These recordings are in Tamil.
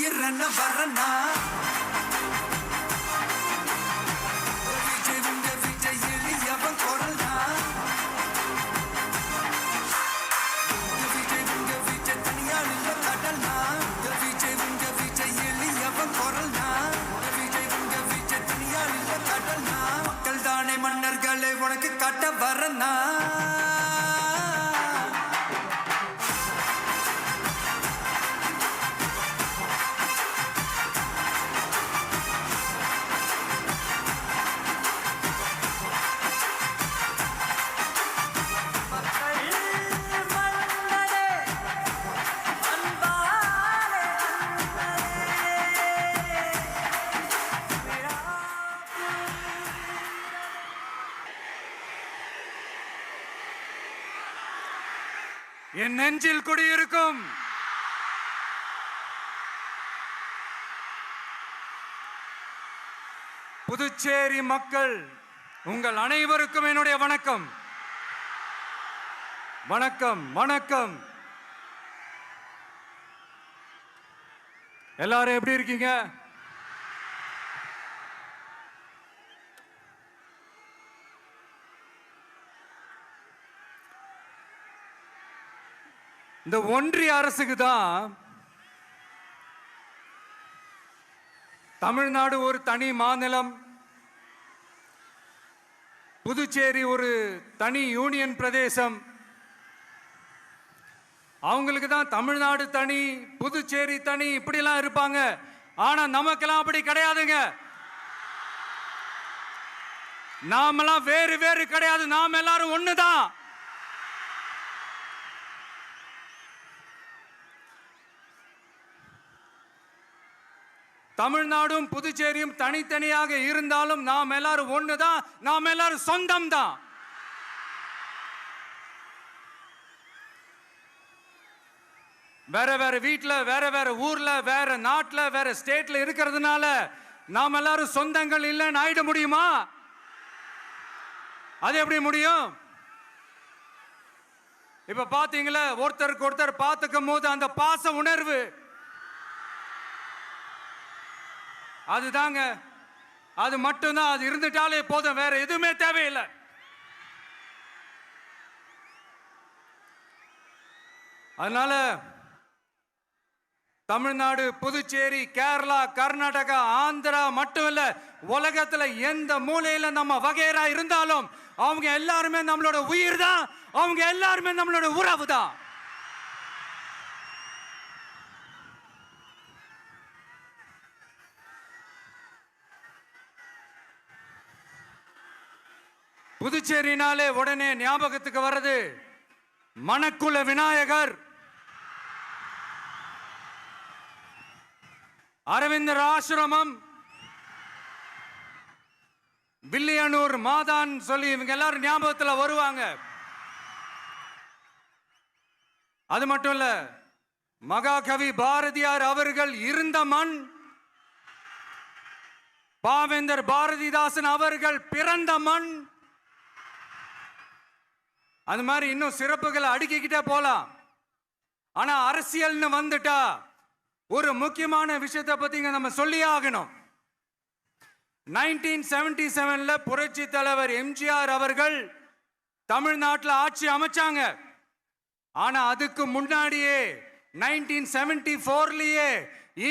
நிக்கிறேன்னு வரனா விஜய் உங்க விஜய் எளியவன் குரல்னா விஜய் உங்க விஜய் தனியாள் இல்ல கடல்னா விஜய் உங்க விஜய் எளியவன் குரல்னா விஜய் உங்க விஜய் தனியாள் இல்ல கடல்னா மக்கள் தானே மன்னர்களை உனக்கு காட்ட வரனா என் நெஞ்சில் குடியிருக்கும் புதுச்சேரி மக்கள் உங்கள் அனைவருக்கும் என்னுடைய வணக்கம். வணக்கம் வணக்கம். எல்லாரும் எப்படி இருக்கீங்க? இந்த ஒன்றிய அரசுக்கு தான் தமிழ்நாடு ஒரு தனி மாநிலம், புதுச்சேரி ஒரு தனி யூனியன் பிரதேசம். அவங்களுக்கு தான் தமிழ்நாடு தனி, புதுச்சேரி தனி, இப்படிலாம் இருப்பாங்க. ஆனா நமக்கெல்லாம் அப்படி கிடையாதுங்க. நாமெல்லாம் வேறு வேறு கிடையாது. நாம் எல்லாரும் ஒண்ணுதான். தமிழ்நாடும் புதுச்சேரியும் தனித்தனியாக இருந்தாலும் நாம் எல்லாரும் ஒண்ணுதான். நாம் எல்லாரும் சொந்தம் தான். வேற வேற வீட்டுல, வேற வேற ஊர்ல, வேற நாட்டுல, வேற ஸ்டேட்ல இருக்கிறதுனால நாம் எல்லாரும் சொந்தங்கள் இல்லைன்னு ஆயிட முடியுமா? அது எப்படி முடியும்? இப்ப பாத்தீங்களா, ஒருத்தருக்கு ஒருத்தர் பார்த்துக்கும் போது அந்த பாச உணர்வு, அதுதாங்க, அது மட்டும்தான். அது இருந்துட்டாலே போதும், வேற எதுவுமே தேவையில்லை. அதனால தமிழ்நாடு, புதுச்சேரி, கேரளா, கர்நாடகா, ஆந்திரா மட்டும் இல்ல, உலகத்துல எந்த மூலையில நம்ம வகைரா இருந்தாலும் அவங்க எல்லாருமே நம்மளோட உயிர் தான். அவங்க எல்லாருமே நம்மளோட உறவு தான். புதுச்சேரினாலே உடனே ஞாபகத்துக்கு வர்றது மணக்குள விநாயகர், அரவிந்தர் ஆசிரமம், வில்லியனூர் மாதான் சொல்லி இவங்க எல்லாரும் ஞாபகத்தில் வருவாங்க. அது மட்டும் இல்ல, மகாகவி பாரதியார் அவர்கள் இருந்த மண், பாவேந்தர் பாரதிதாசன் அவர்கள் பிறந்த மண். அது மாதிரி இன்னும் சிறப்புகளை அடுக்கிக்கிட்டே போலாம். ஆனா அரசியல்னு வந்துட்டா ஒரு முக்கியமான விஷயத்தை பத்தி நம்ம சொல்லி ஆகணும். 1977ல புரட்சி தலைவர் எம்ஜிஆர் அவர்கள் தமிழ்நாட்டில் ஆட்சி அமைச்சாங்க. ஆனா அதுக்கு முன்னாடியே 1974லயே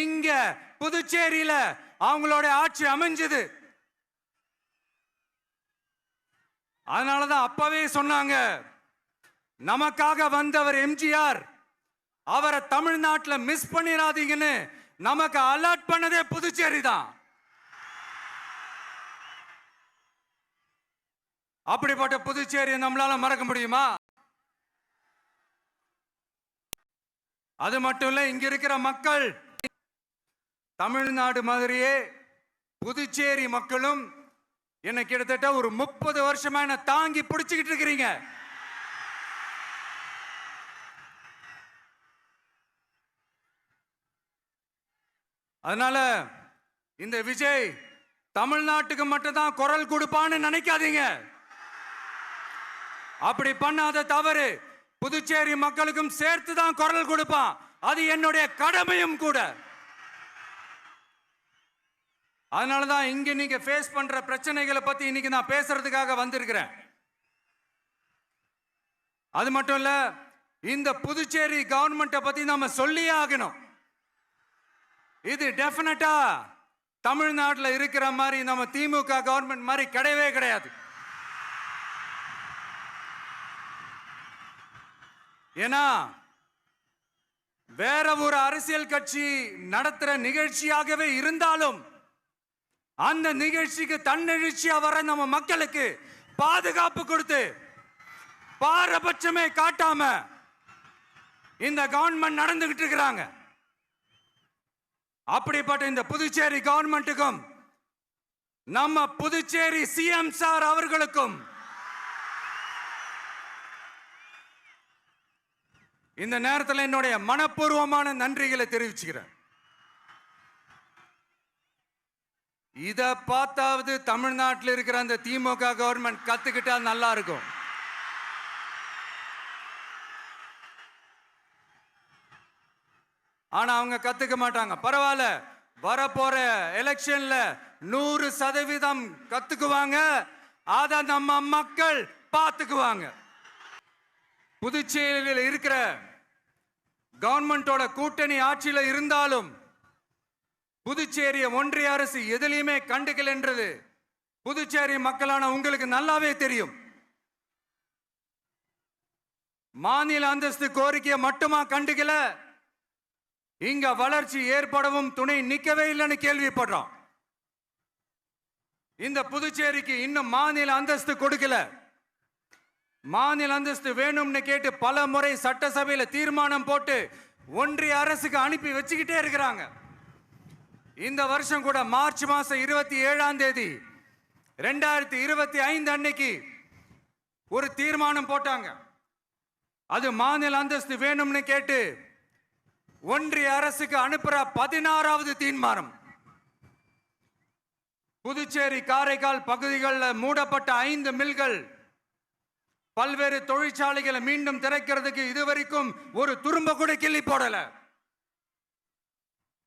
இங்க புதுச்சேரியில அவங்களோட ஆட்சி அமைஞ்சது. அதனாலதான் அப்பவே சொன்னாங்க, நமக்காக வந்தவர் எம்ஜிஆர், அவரை தமிழ்நாட்டில் மிஸ் பண்ணிடாதீங்கன்னு நமக்கு அலர்ட் பண்ணதே புதுச்சேரி தான். அப்படிப்பட்ட புதுச்சேரியை நம்மளால மறக்க முடியுமா? அது மட்டும் இல்ல, இங்க இருக்கிற மக்கள் தமிழ்நாடு மாதிரியே புதுச்சேரி மக்களும் என்ன கிட்டத்தட்ட ஒரு 30 வருஷமா என்ன தாங்கி பிடிச்சுக்கிட்டு இருக்கிறீங்க. அதனால இந்த விஜய் தமிழ்நாட்டுக்கு மட்டும் தான் குரல் கொடுப்பான்னு நினைக்காதீங்க. அப்படி பண்ணாத தவறு. புதுச்சேரி மக்களுக்கும் சேர்த்து தான் குரல் கொடுப்பான். அது என்னுடைய கடமையும் கூட. அதனாலதான் இங்க நீங்க ஃபேஸ் பண்ற பிரச்சனைகளை பத்தி இன்னைக்கு நான் பேசுறதுக்காக வந்திருக்கிறேன். அது மட்டும் இல்ல, இந்த புதுச்சேரி கவர்மெண்ட்டை பத்தி நாம சொல்லியே ஆகணும். இது டெஃபினட்டா தமிழ்நாட்டில் இருக்கிற மாதிரி நம்ம திமுக கவர்மெண்ட் மாதிரி கிடையவே கிடையாது. ஏன்னா வேற ஒரு அரசியல் கட்சி நடத்துற நிகழ்ச்சியாகவே இருந்தாலும் அந்த நிகழ்ச்சிக்கு தன்னெழுச்சியா வர நம்ம மக்களுக்கு பாதுகாப்பு கொடுத்து பாரபட்சமே காட்டாம இந்த கவர்மெண்ட் நடந்துகிட்டு இருக்கிறாங்க. அப்படிப்பட்ட இந்த புதுச்சேரி கவர்மெண்ட்டுக்கும் நம்ம புதுச்சேரி சிஎம் சார் அவர்களுக்கும் இந்த நேரத்தில் என்னுடைய மனப்பூர்வமான நன்றிகளை தெரிவிச்சுக்கிறேன். இத பார்த்தாவது தமிழ்நாட்டில் இருக்கிற அந்த திமுக கவர்மெண்ட் கத்துக்கிட்டா நல்லா இருக்கும். ஆனா அவங்க கத்துக்க மாட்டாங்க. பரவாயில்ல, வரப்போற எலெக்ஷன்ல 100% கத்துக்குவாங்க. அத நம்ம மக்கள் பார்த்துக்குவாங்க. புதுச்சேரியில் இருக்கிற கவர்மெண்டோட கூட்டணி ஆட்சியில இருந்தாலும் புதுச்சேரிய ஒன்றிய அரசு எதிலையுமே கண்டுக்கல என்றது புதுச்சேரி மக்களான உங்களுக்கு நல்லாவே தெரியும். மாநில அந்தஸ்து கோரிக்கையை மட்டுமா கண்டுக்கல, இங்க வளர்ச்சி ஏற்படவும் துணை நிக்கவே இல்லைன்னு கேள்விப்படுறோம். இந்த புதுச்சேரிக்கு இன்னும் மாநில அந்தஸ்து கொடுக்கல. மாநில அந்தஸ்து வேணும்னு கேட்டு பல முறை சட்டசபையில தீர்மானம் போட்டு ஒன்றிய அரசுக்கு அனுப்பி வச்சுக்கிட்டே இருக்கிறாங்க. இந்த வருஷம் கூட மார்ச் மாசம் 27ஆம் தேதி 2025 அன்னைக்கு ஒரு தீர்மானம் போட்டாங்க. அது மாநில அந்தஸ்து வேணும்னு கேட்டு ஒன்றிய அரசுக்கு அனுப்புற 16வது தீர்மானம். புதுச்சேரி காரைக்கால் பகுதிகளில் மூடப்பட்ட 5 மில்கள், பல்வேறு தொழிற்சாலைகளை மீண்டும் திறக்கிறதுக்கு இதுவரைக்கும் ஒரு துரும்ப கூட கிள்ளி போடல.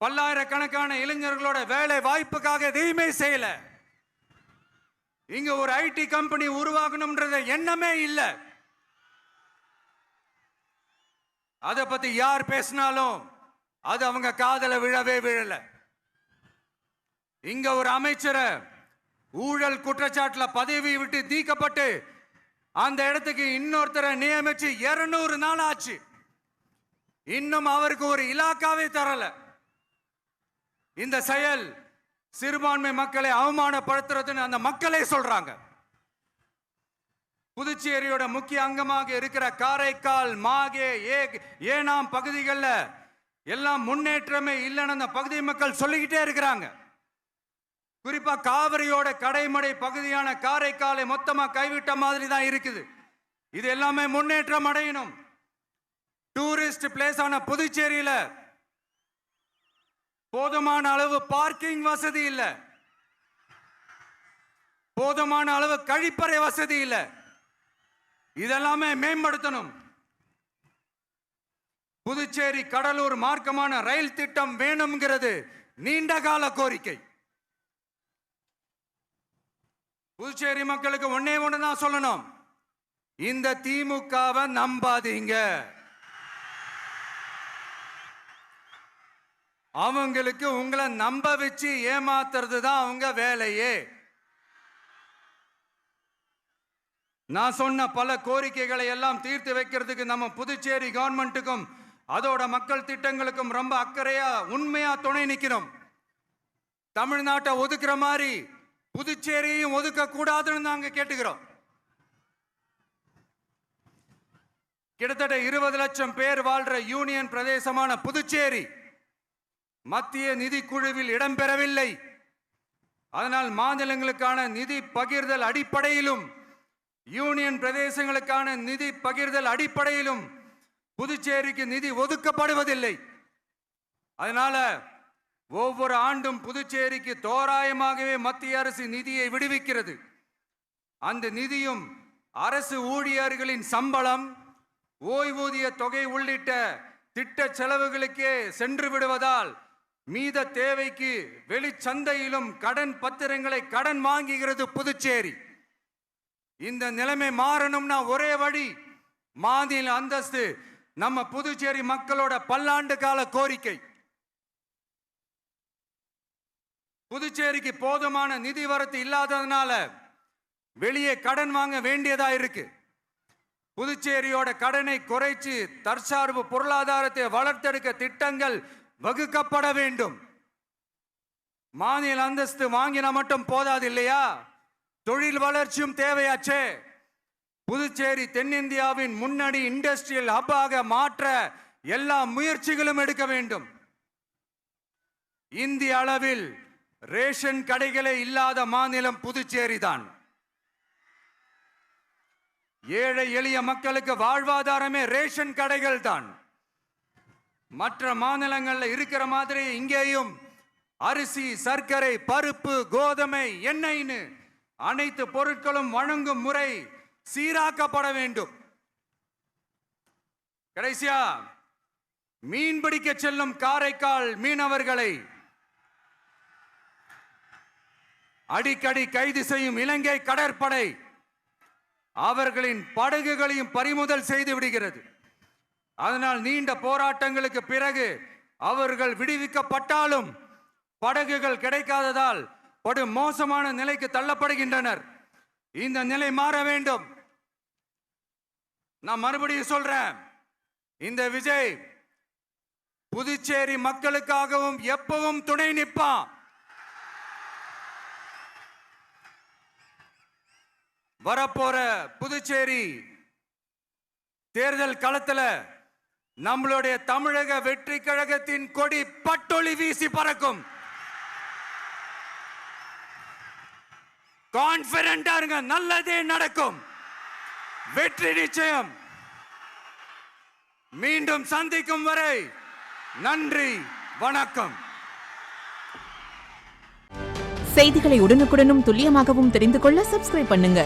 பல்லாயிரக்கணக்கான இளைஞர்களோட வேலை வாய்ப்புக்காக எதையுமே செய்யல. இங்க ஒரு ஐடி கம்பெனி உருவாகணும்ன்றது எண்ணமே இல்லை. அதை பத்தி யார் பேசினாலும் அது அவங்க காதல விழவே விழல. இங்க ஒரு அமைச்சரை ஊழல் குற்றச்சாட்டுல பதவி விட்டு நீக்கப்பட்டு அந்த இடத்துக்கு இன்னொருத்தரை நியமிச்சு 200 நாள் ஆச்சு. இன்னும் அவருக்கு ஒரு இலாக்காவே தரல. இந்த செயல் சிறுபான்மை மக்களை அவமானப்படுத்துறதுன்னு அந்த மக்களே சொல்றாங்க. புதுச்சேரியோட முக்கிய அங்கமாக இருக்கிற காரைக்கால், மாகே, ஏனாம் பகுதிகளில் எல்லாம் முன்னேற்றமே இல்லைன்னு அந்த பகுதி மக்கள் சொல்லிக்கிட்டே இருக்கிறாங்க. குறிப்பா காவிரியோட கடைமடை பகுதியான காரைக்காலை மொத்தமா கைவிட்ட மாதிரி தான் இருக்குது. இது எல்லாமே முன்னேற்றம் அடையணும். டூரிஸ்ட் பிளேஸ் ஆன புதுச்சேரியில போதுமான அளவு பார்க்கிங் வசதி இல்லை, போதுமான அளவு கழிப்பறை வசதி இல்லை. இதெல்லாமே மேம்படுத்தணும். புதுச்சேரி கடலூர் மார்க்கமான ரயில் திட்டம் வேணும்ங்கிறது நீண்ட கால கோரிக்கை. புதுச்சேரி மக்களுக்கு ஒன்னே ஒண்ணுதான் சொல்லணும், இந்த திமுகவை நம்பாதீங்க. அவங்களுக்கு உங்களை நம்ப வச்சு ஏமாத்துறது தான் அவங்க வேலையே. நான் சொன்ன பல கோரிக்கைகளை எல்லாம் தீர்த்து வைக்கிறதுக்கு நம்ம புதுச்சேரி கவர்மெண்ட்டுக்கும் அதோட மக்கள் திட்டங்களுக்கும் ரொம்ப அக்கறையா உண்மையா துணை நிற்கணும். தமிழ்நாட்டை ஒதுக்குற மாதிரி புதுச்சேரியும் ஒதுக்க கூடாதுன்னு நாங்க கேட்டுக்கிறோம். கிட்டத்தட்ட 20 லட்சம் பேர் வாழ்ற யூனியன் பிரதேசமான புதுச்சேரி மத்திய நிதி குழுவில் இடம்பெறவில்லை. அதனால் மாநிலங்களுக்கான நிதி பகிர்தல் அடிப்படையிலும் யூனியன் பிரதேசங்களுக்கான நிதி பகிர்தல் அடிப்படையிலும் புதுச்சேரிக்கு நிதி ஒதுக்கப்படுவதில்லை. அதனால ஒவ்வொரு ஆண்டும் புதுச்சேரிக்கு தோராயமாகவே மத்திய அரசு நிதியை விடுவிக்கிறது. அந்த நிதியும் அரசு ஊழியர்களின் சம்பளம், ஓய்வூதிய தொகை உள்ளிட்ட திட்ட செலவுகளுக்கே சென்று விடுவதால் மீத தேவைக்கு வெளிச்சந்தையிலும் கடன் பத்திரங்களை கடன் வாங்குகிறது புதுச்சேரி. இந்த நிலைமை மாறணும்னா ஒரே வழி, மாநில அந்தஸ்து நம்ம புதுச்சேரி மக்களோட பல்லாண்டு கால கோரிக்கை. புதுச்சேரிக்கு போதுமான நிதி வரத்து இல்லாததுனால வெளியே கடன் வாங்க வேண்டியதா இருக்கு. புதுச்சேரியோட கடனை குறைச்சு தற்சார்பு பொருளாதாரத்தை வளர்த்தெடுக்க திட்டங்கள் வகுக்கப்பட வேண்டும். மாநில அந்தஸ்து வாங்கினா மட்டும் போதாது இல்லையா, தொழில் வளர்ச்சியும் தேவையாச்சே. புதுச்சேரி தென்னிந்தியாவின் முன்னணி இண்டஸ்ட்ரியல் ஹப்பாக மாற்ற எல்லா முயற்சிகளும் எடுக்க வேண்டும். இந்திய அளவில் ரேஷன் கடைகளே இல்லாத மாநிலம் புதுச்சேரி தான். ஏழை எளிய மக்களுக்கு வாழ்வாதாரமே ரேஷன் கடைகள் தான். மற்ற மாநிலங்கள்ல இருக்கிற மாதிரி இங்கேயும் அரிசி, சர்க்கரை, பருப்பு, கோதுமை, எண்ணெய்னு அனைத்து பொருட்களும் வழங்கும் முறை சீராக்கப்பட வேண்டும். கடைசியா, மீன் பிடிக்க செல்லும் காரைக்கால் மீனவர்களை அடிக்கடி கைது செய்யும் இலங்கை கடற்படை அவர்களின் படகுகளையும் பறிமுதல் செய்து விடுகிறது. அதனால் நீண்ட போராட்டங்களுக்கு பிறகு அவர்கள் விடுவிக்கப்பட்டாலும் படகுகள் கிடைக்காததால் படு மோசமான நிலைக்கு தள்ளப்படுகின்றனர். இந்த நிலை மாற வேண்டும். நான் மறுபடியும் சொல்றேன், இந்த விஜய் புதுச்சேரி மக்களுக்காகவும் எப்பவும் துணை நிற்பான். வரப்போற புதுச்சேரி தேர்தல் களத்துல நம்மளுடைய தமிழக வெற்றி கழகத்தின் கொடி பட்டொளி வீசி பறக்கும். கான்பிடென்டா இருங்க, நல்லதே நடக்கும், வெற்றி நிச்சயம். மீண்டும் சந்திக்கும் வரை நன்றி, வணக்கம். செய்திகளை உடனுக்குடனும் துல்லியமாகவும் தெரிந்து கொள்ள சப்ஸ்கிரைப் பண்ணுங்க.